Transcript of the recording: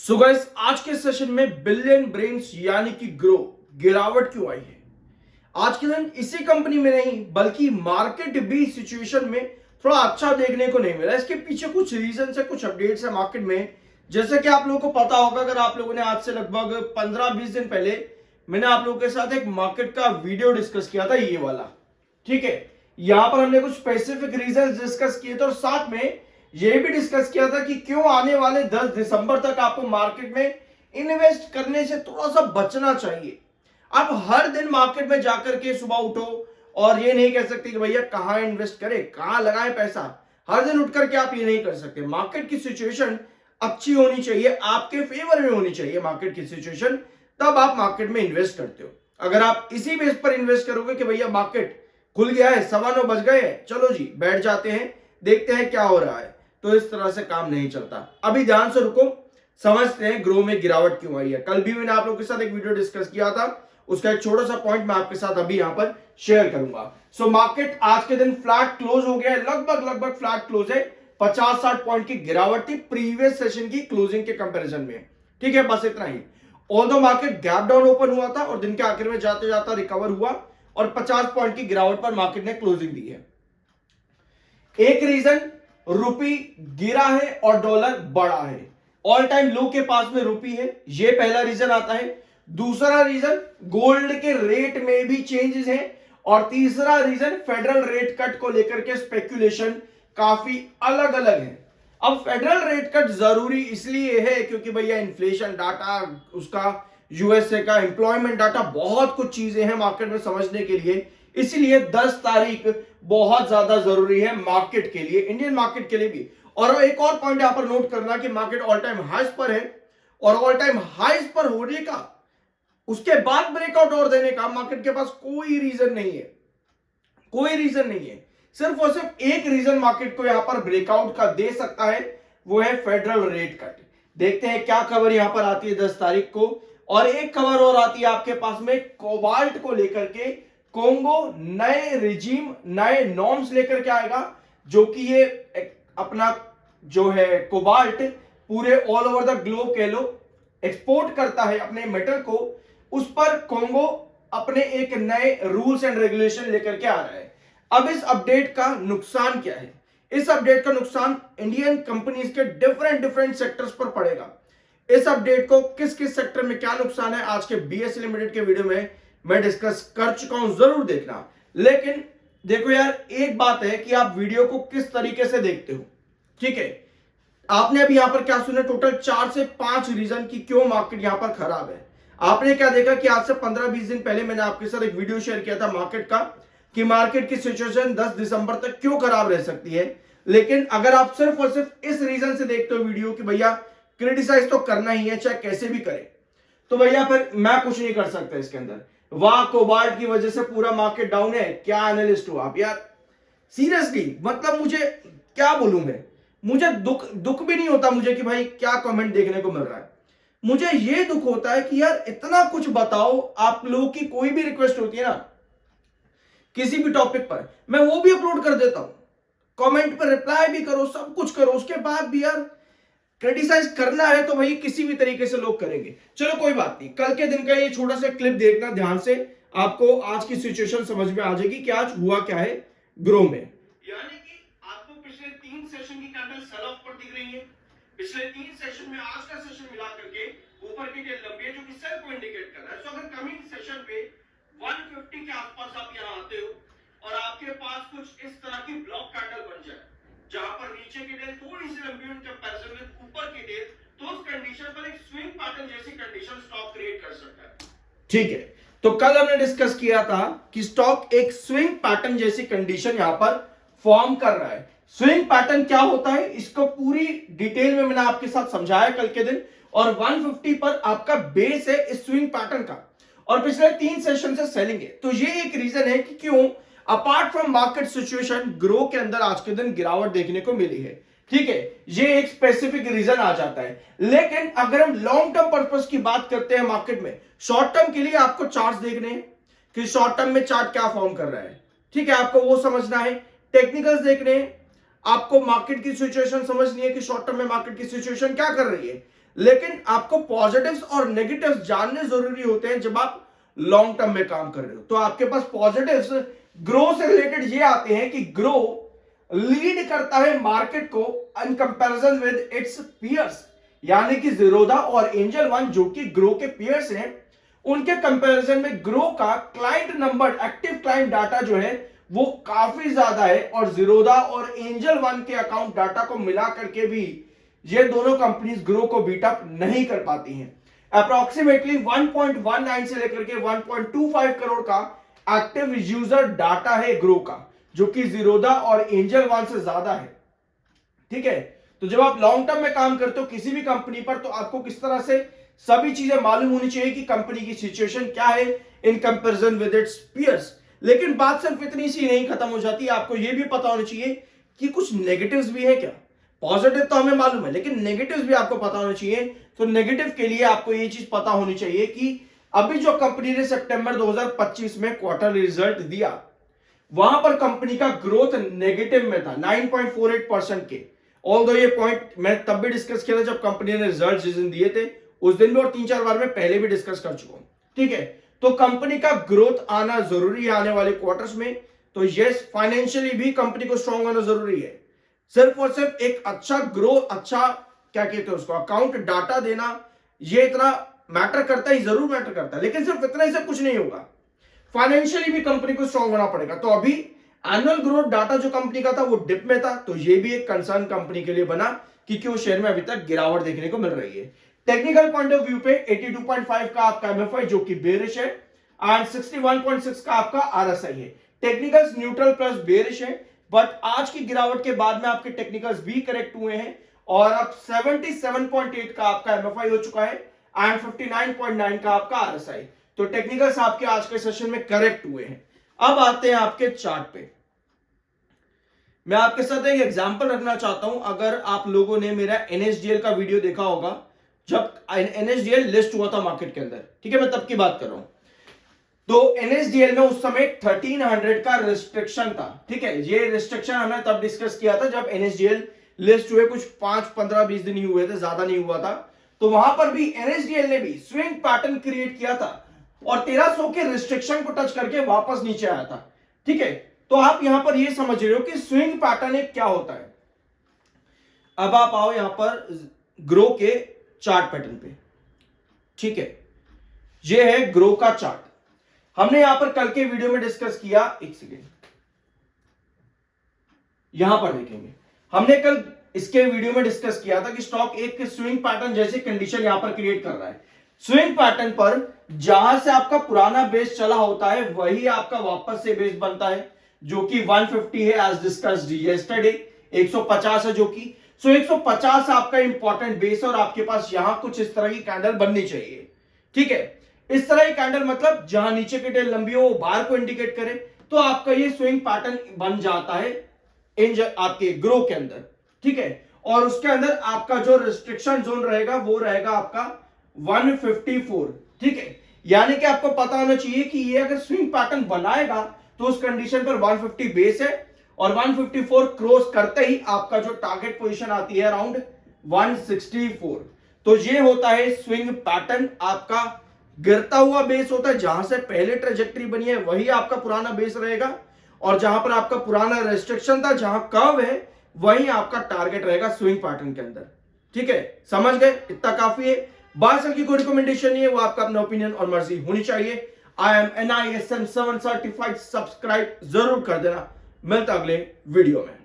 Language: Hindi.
सो गाइस, आज के सेशन में बिलियन ब्रेन्स यानी कि ग्रो गिरावट क्यों आई है। आज के दिन इसी कंपनी में नहीं बल्कि मार्केट भी सिचुएशन में थोड़ा अच्छा देखने को नहीं मिला। इसके पीछे कुछ रीजन है, कुछ अपडेट्स है मार्केट में। जैसे कि आप लोगों को पता होगा, अगर आप लोगों ने आज से लगभग 15-20 दिन पहले मैंने आप लोगों के साथ एक मार्केट का वीडियो डिस्कस किया था, ये वाला। ठीक है, यहां पर हमने कुछ स्पेसिफिक रीजन डिस्कस किए थे और साथ में यह भी डिस्कस किया था कि क्यों आने वाले 10 दिसंबर तक आपको मार्केट में इन्वेस्ट करने से थोड़ा सा बचना चाहिए। आप हर दिन मार्केट में जाकर के सुबह उठो और ये नहीं कह सकते कि भैया कहां इन्वेस्ट करें, कहां लगाएं पैसा। हर दिन उठ करके आप ये नहीं कर सकते। मार्केट की सिचुएशन अच्छी होनी चाहिए, आपके फेवर में होनी चाहिए मार्केट की सिचुएशन, तब आप मार्केट में इन्वेस्ट करते हो। अगर आप इसी बेस पर इन्वेस्ट करोगे कि भैया मार्केट खुल गया है, 9:15 बज गए हैं, चलो जी बैठ जाते हैं, देखते हैं क्या हो रहा है, तो इस तरह से काम नहीं चलता। अभी ध्यान से रुको, समझते हैं ग्रो में गिरावट क्यों आई है। कल भी मैंने आप लोगों के साथ एक वीडियो डिस्कस किया था, उसका एक छोटा सा पॉइंट मैं आपके साथ अभी यहां पर शेयर करूंगा। सो मार्केट आज के दिन फ्लैट क्लोज हो गया है, लगभग फ्लैट क्लोज है। 50-60 पॉइंट की गिरावट थी प्रीवियस सेशन की क्लोजिंग के कंपैरिजन में। ठीक है, बस इतना ही। Although market gap down open हुआ था और दिन के आखिर में जाते जाता रिकवर हुआ और 50 पॉइंट की गिरावट पर मार्केट ने क्लोजिंग दी है। एक रीजन, रुपी गिरा है और डॉलर बढ़ा है। ऑल टाइम लो के पास में रुपी है, ये पहला रीजन आता है। दूसरा रीजन, गोल्ड के रेट में भी चेंजेस है। और तीसरा रीजन, फेडरल रेट कट को लेकर के स्पेक्यूलेशन काफी अलग अलग है। अब फेडरल रेट कट जरूरी इसलिए है क्योंकि भैया इन्फ्लेशन डाटा, उसका यूएसए का एम्प्लॉयमेंट डाटा, बहुत कुछ चीजें हैं मार्केट में समझने के लिए। इसलिए 10 तारीख बहुत ज्यादा जरूरी है मार्केट के लिए, इंडियन मार्केट के लिए भी। और एक और पॉइंट यहां पर नोट करना कि मार्केट ऑल टाइम हाइस पर है और ऑल टाइम हाइस पर होने का, उसके बाद ब्रेकआउट और देने का मार्केट के पास कोई रीजन नहीं है। कोई रीजन नहीं है। सिर्फ और सिर्फ एक रीजन मार्केट को यहां पर ब्रेकआउट का दे सकता है, वो है फेडरल रेट कट। देखते हैं क्या खबर यहां पर आती है 10 तारीख को। और एक खबर और आती है आपके पास में कोबाल्ट को लेकर के। कोंगो नए रिजीम, नए नॉर्म्स लेकर के आएगा, जो कि ये अपना जो है कोबाल्ट पूरे ऑल ओवर द ग्लोब कह लो एक्सपोर्ट करता है अपने मेटल को। उस पर कोंगो अपने एक नए रूल्स एंड रेगुलेशन लेकर के आ रहा है। अब इस अपडेट का नुकसान क्या है? इस अपडेट का नुकसान इंडियन कंपनीज के डिफरेंट सेक्टर्स पर पड़ेगा। इस अपडेट को किस किस सेक्टर में क्या नुकसान है, आज के बीएसई लिमिटेड के वीडियो में मैं डिस्कस कर चुका हूं, जरूर देखना। लेकिन देखो यार, एक बात है कि आप वीडियो को किस तरीके से देखते हो। ठीक है, आपने अभी यहां पर क्या सुना, टोटल 4 से 5 रीजन की क्यों मार्केट यहां पर खराब है। आपने क्या देखा कि आज से 15-20 दिन पहले मैंने आपके साथ एक वीडियो शेयर किया था मार्केट का, कि मार्केट की सिचुएशन 10 दिसंबर तक क्यों खराब रह सकती है। लेकिन अगर आप सिर्फ और सिर्फ इस रीजन से देखते हो वीडियो कि भैया क्रिटिसाइज तो करना ही है चाहे कैसे भी करे, तो भैया फिर मैं कुछ नहीं कर सकता इसके अंदर। वाह, कोबाल्ट की वजह से पूरा मार्केट डाउन है, क्या एनालिस्ट हो आप यार। सीरियसली, मतलब मुझे क्या बोलूं मैं, मुझे दुख भी नहीं होता मुझे कि भाई क्या कमेंट देखने को मिल रहा है। मुझे ये दुख होता है कि यार इतना कुछ बताओ। आप लोगों की कोई भी रिक्वेस्ट होती है ना किसी भी टॉपिक पर, मैं वो भी अपलोड कर देता हूं, कमेंट पर रिप्लाई भी करो, सब कुछ करो, उसके बाद भी यार क्रिटिसाइज करना है तो भाई किसी भी तरीके से लोग करेंगे। चलो कोई बात नहीं, कल के दिन का ये छोटा सा क्लिप देखना ध्यान से, आपको आज की सिचुएशन समझ में आ जाएगी कि आज हुआ क्या है ग्रो में। यानी कि आपको पिछले 3 सेशन की कैंडल सेल ऑफ पर दिख रही है। पिछले 3 सेशन में आज का सेशन मिला करके ऊपर की टेल लंबी है, जो कि सेल को इंडिकेट कर रहा है। सो अगर कमिंग सेशन पे 150 के आसपास आप यहां आते हो और आपके पास कुछ इस तरह की ब्लॉक कैंडल बन जाए, जहां पर नीचे की टेल थोड़ी सी लंबी इन कंपैरिजन में ऊपर की टेल, तो उस कंडीशन पर एक स्विंग पैटर्न जैसी कंडीशन स्टॉक क्रिएट कर सकता है। ठीक है, तो कल हमने डिस्कस किया था कि स्टॉक एक स्विंग पैटर्न जैसी कंडीशन यहां पर फॉर्म कर रहा है। स्विंग पैटर्न क्या होता है, इसको पूरी डिटेल में मैंने आपके साथ समझाया कल के दिन। और 150 पर आपका बेस है इस स्विंग पैटर्न का, और पिछले 3 सेशन से सेलिंग है। तो ये एक रीजन है कि क्यों apart from market situation grow के अंदर आज के दिन गिरावट देखने को मिली है। ठीक है, ये एक स्पेसिफिक रीजन आ जाता है। लेकिन अगर हम लॉन्ग टर्म पर्पस की बात करते हैं मार्केट में, शॉर्ट टर्म के लिए आपको चार्ट्स देखने हैं कि शॉर्ट टर्म में चार्ट क्या फॉर्म कर रहा है। ठीक है, आपको वो समझना है। टेक्निकल्स देखने हैं, आपको मार्केट की सिचुएशन समझनी है कि शॉर्ट टर्म में मार्केट की सिचुएशन क्या कर रही है। लेकिन आपको पॉजिटिव्स और नेगेटिव्स जानने जरूरी होते हैं जब आप लॉन्ग टर्म में काम कर रहे हो। तो आपके पास पॉजिटिव्स ग्रो से रिलेटेड ये आते हैं कि ग्रो लीड करता है मार्केट को in comparison with its peers, यानी कि जीरोधा और एंजल वन जो कि ग्रो के पीयर्स हैं, उनके कंपैरिजन में ग्रो का client number, active client data जो है वो काफी ज्यादा है, और जीरोधा और एंजल वन के अकाउंट डाटा को मिला करके भी ये दोनों कंपनीज ग्रो को बीट अप नहीं कर पाती हैं। अप्रोक्सीमेटली 1.19 से लेकर के 1.25 करोड़ का एक्टिव यूजर डाटा है ग्रो का, जो कि जीरोधा और एंजल वन से ज्यादा है। ठीक है, तो जब आप लॉन्ग टर्म में काम करते हो किसी भी कंपनी पर, तो आपको किस तरह से सभी चीजें मालूम होनी चाहिए कि कंपनी की सिचुएशन क्या है in comparison with its peers. लेकिन बात सिर्फ इतनी सी नहीं खत्म हो जाती, आपको यह भी पता होना चाहिए कि कुछ नेगेटिव्स भी है क्या। पॉजिटिव तो हमें मालूम है, लेकिन नेगेटिव्स भी आपको पता होना चाहिए। तो नेगेटिव के लिए आपको ये चीज पता होनी चाहिए कि अभी जो कंपनी ने सितंबर 2025 में क्वार्टरली रिजल्ट दिया, वहां पर कंपनी का ग्रोथ नेगेटिव में था 9.48% के। ऑल्दो ये पॉइंट मैं तब भी डिस्कस किया था जब कंपनी ने रिजल्ट जिस दिन दिए थे उस दिन भी, और 3-4 बार मैं पहले भी डिस्कस कर चुका हूं। ठीक है, तो कंपनी का ग्रोथ आना जरूरी है आने वाले क्वार्टर्स में। तो यस, फाइनेंशियली भी कंपनी को स्ट्रांग होना जरूरी है। सिर्फ और सिर्फ एक अच्छा ग्रोथ, अच्छा क्या कहते हैं उसको, अकाउंट डाटा देना, ये इतना मैटर करता है, जरूर मैटर करता है, लेकिन सिर्फ इतना ही सब कुछ नहीं होगा। फाइनेंशियली भी कंपनी को स्ट्रांग होना पड़ेगा। तो अभी एनुअल ग्रोथ डाटा जो कंपनी का था वो डिप में था, तो ये भी एक कंसर्न कंपनी के लिए बना कि क्यों शेयर में अभी तक गिरावट देखने को मिल रही है। टेक्निकल पॉइंट ऑफ व्यू पे 82.5 का आपका एमएफआई जो कि बेरिश है, एंड 61.6 का आपका आरएसआई है। टेक्निकल्स न्यूट्रल प्लस बेरिश है, बट आज की गिरावट के बाद में आपके टेक्निकल्स भी करेक्ट हुए हैं, और अब 77.8 का आपका एमएफआई हो चुका है एंड 59.9 का आपका आरएसआई। तो टेक्निकल्स आपके आज के सेशन में करेक्ट हुए हैं। अब आते हैं आपके चार्ट पे। मैं आपके साथ एक एग्जांपल रखना चाहता हूं। अगर आप लोगों ने मेरा एनएसडीएल का वीडियो देखा होगा, जब एनएसडीएल लिस्ट हुआ था मार्केट के अंदर, ठीक है, मैं तब की बात कर रहा हूं। तो एनएसडीएल में उस समय 1300 का रिस्ट्रिक्शन था। ठीक है, ये रिस्ट्रिक्शन हमने तब डिस्कस किया था जब एनएसडीएल लिस्ट हुए, कुछ 5-15-20 दिन ही हुए थे, ज्यादा नहीं हुआ था। तो वहां पर भी एनएसडीएल ने भी स्विंग पैटर्न क्रिएट किया था और 1300 के रिस्ट्रिक्शन को टच करके वापस नीचे आया था। ठीक है, तो आप यहां पर ये समझ रहे हो कि स्विंग पैटर्न एक क्या होता है। अब आप आओ यहां पर ग्रो के चार्ट पैटर्न पे। ठीक है, ये है ग्रो का चार्ट। हमने यहां पर कल के वीडियो में डिस्कस किया, एक सेकेंड, यहां पर देखेंगे, हमने कल इसके वीडियो में डिस्कस किया था कि स्टॉक एक स्विंग पैटर्न जैसे कंडीशन यहां पर क्रिएट कर रहा है। स्विंग पैटर्न पर जहां से आपका पुराना बेस चला होता है वही आपका वापस से बेस बनता है, जो कि 150 है एज डिस्कस्ड यस्टरडे। 150 है जो कि 150 आपका इंपॉर्टेंट बेस, और आपके पास यहां कुछ इस तरह की कैंडल बननी चाहिए। ठीक है, इस तरह की कैंडल मतलब जहां नीचे की टेल लंबी हो वो बाहर को इंडिकेट करे, तो आपका ये स्विंग पैटर्न बन जाता है आपके ग्रो के अंदर। ठीक है, और उसके अंदर आपका जो रिस्ट्रिक्शन जोन रहेगा वो रहेगा आपका 154। ठीक है, यानी कि आपको पता होना चाहिए कि ये अगर स्विंग पैटर्न बनाएगा तो उस कंडीशन पर 150 बेस है, और 154 क्रॉस करते ही आपका जो टारगेट पोजीशन आती है अराउंड 164। तो ये होता है स्विंग पैटर्न। आपका गिरता हुआ बेस होता है, जहां से पहले ट्रेजेक्टरी बनी है वही आपका पुराना बेस रहेगा, और जहां पर आपका पुराना रेस्ट्रिक्शन था, जहां कर्व है, वही आपका टारगेट रहेगा स्विंग पैटर्न के अंदर। ठीक है, समझ गए, इतना काफी है। बादशाह की कोई रिकमेंडेशन नहीं है, वो आपका अपना ओपिनियन और मर्जी होनी चाहिए। I am NISM 7 certified, subscribe जरूर कर देना। मिलता अगले वीडियो में।